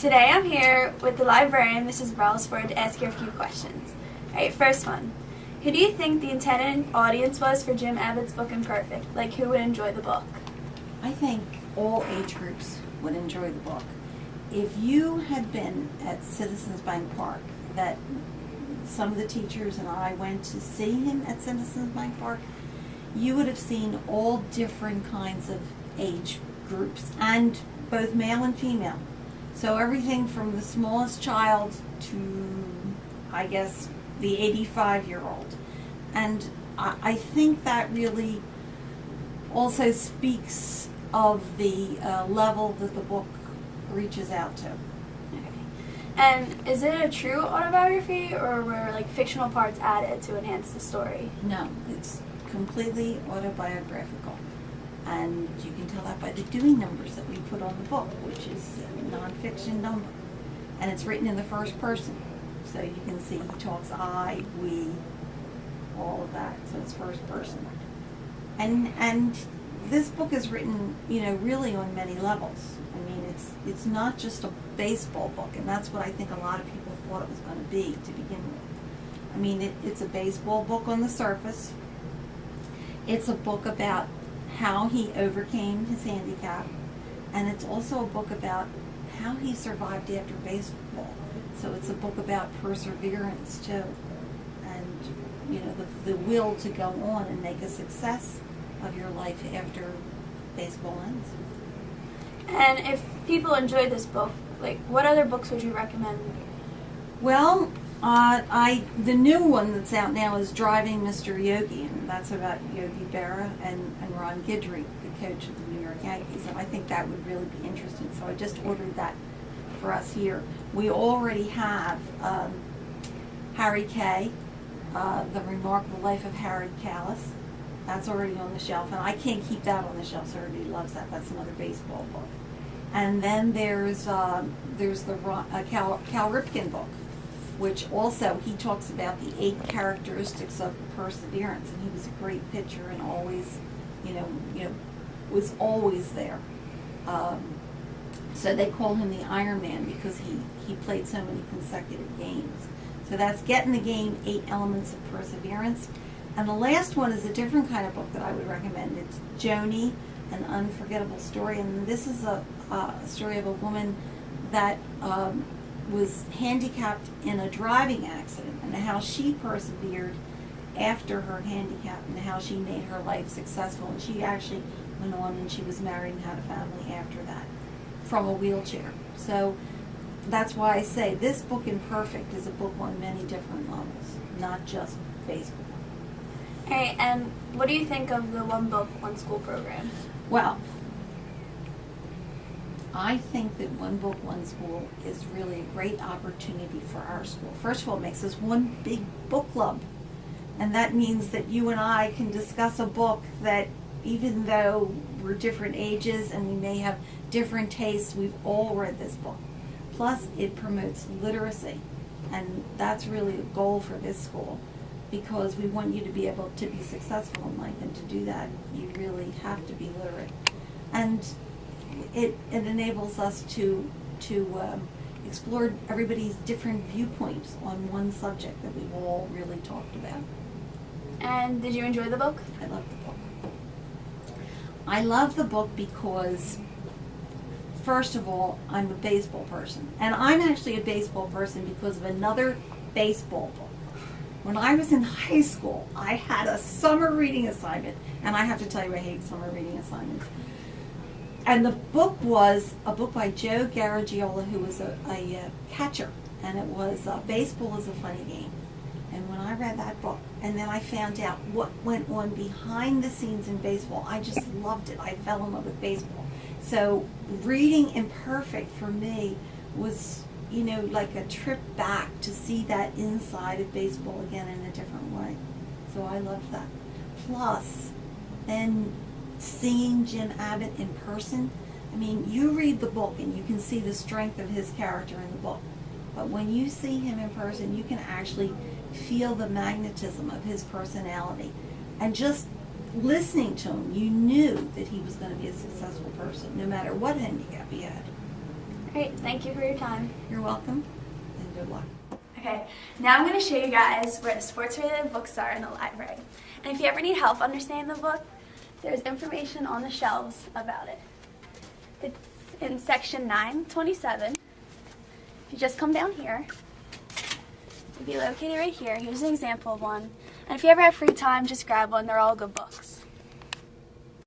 Today I'm here with the librarian, Mrs. Brelsford, to ask you a few questions. Alright, first one. Who do you think the intended audience was for Jim Abbott's book Imperfect? Like, who would enjoy the book? I think all age groups would enjoy the book. If you had been at Citizens Bank Park, that some of the teachers and I went to see him at Citizens Bank Park, you would have seen all different kinds of age groups, and both male and female. So everything from the smallest child to, I guess, the 85-year-old. And I think that really also speaks of the level that the book reaches out to. Okay. And is it a true autobiography, or were like fictional parts added to enhance the story? No, it's completely autobiographical. And you can tell that by the Dewey numbers that we put on the book, which is a nonfiction number. And it's written in the first person. So you can see he talks I, we, all of that. So it's first person. And this book is written, really on many levels. I mean, it's not just a baseball book, and that's what I think a lot of people thought it was going to be to begin with. I mean, it's a baseball book on the surface. It's a book about how he overcame his handicap, and it's also a book about how he survived after baseball. So it's a book about perseverance too, and the will to go on and make a success of your life after baseball ends. And if people enjoyed this book, like, what other books would you recommend? Well, the new one that's out now is Driving Mr. Yogi, and that's about Yogi Berra and Ron Guidry, the coach of the New York Yankees, and I think that would really be interesting. So I just ordered that for us here. We already have Harry Kay, The Remarkable Life of Harry Callis. That's already on the shelf, and I can't keep that on the shelf, so everybody loves that. That's another baseball book. And then there's the Cal Ripken book, which also he talks about the 8 characteristics of perseverance, and he was a great pitcher and always, was always there. So they call him the Iron Man because he played so many consecutive games. So that's Get in the Game, 8 Elements of Perseverance. And the last one is a different kind of book that I would recommend. It's Joni, An Unforgettable Story, and this is a story of a woman that was handicapped in a driving accident, and how she persevered after her handicap, and how she made her life successful. And she actually went on and she was married and had a family after that from a wheelchair. So that's why I say this book, Imperfect, is a book on many different levels, not just baseball. Hey, and what do you think of the One Book, One School program? Well, I think that One Book, One School is really a great opportunity for our school. First of all, it makes us one big book club. And that means that you and I can discuss a book that, even though we're different ages and we may have different tastes, we've all read this book. Plus, it promotes literacy. And that's really a goal for this school, because we want you to be able to be successful in life, and to do that, you really have to be literate. And it enables us to explore everybody's different viewpoints on one subject that we've all really talked about. And did you enjoy the book? I love the book. I love the book because, first of all, I'm a baseball person. And I'm actually a baseball person because of another baseball book. When I was in high school, I had a summer reading assignment, and I have to tell you, I hate summer reading assignments. And the book was a book by Joe Garagiola, who was a catcher, and it was Baseball is a Funny Game. And when I read that book, and then I found out what went on behind the scenes in baseball, I just loved it. I fell in love with baseball. So reading Imperfect for me was, like a trip back to see that inside of baseball again in a different way. So I loved that. Plus, then seeing Jim Abbott in person, I mean, you read the book and you can see the strength of his character in the book. But when you see him in person, you can actually feel the magnetism of his personality. And just listening to him, you knew that he was going to be a successful person, no matter what handicap he had. Great, thank you for your time. You're welcome, and good luck. Okay, now I'm going to show you guys where the sports-related books are in the library. And if you ever need help understanding the book, there's information on the shelves about it. It's in section 927. If you just come down here, it'll be located right here. Here's an example of one. And if you ever have free time, just grab one. They're all good books.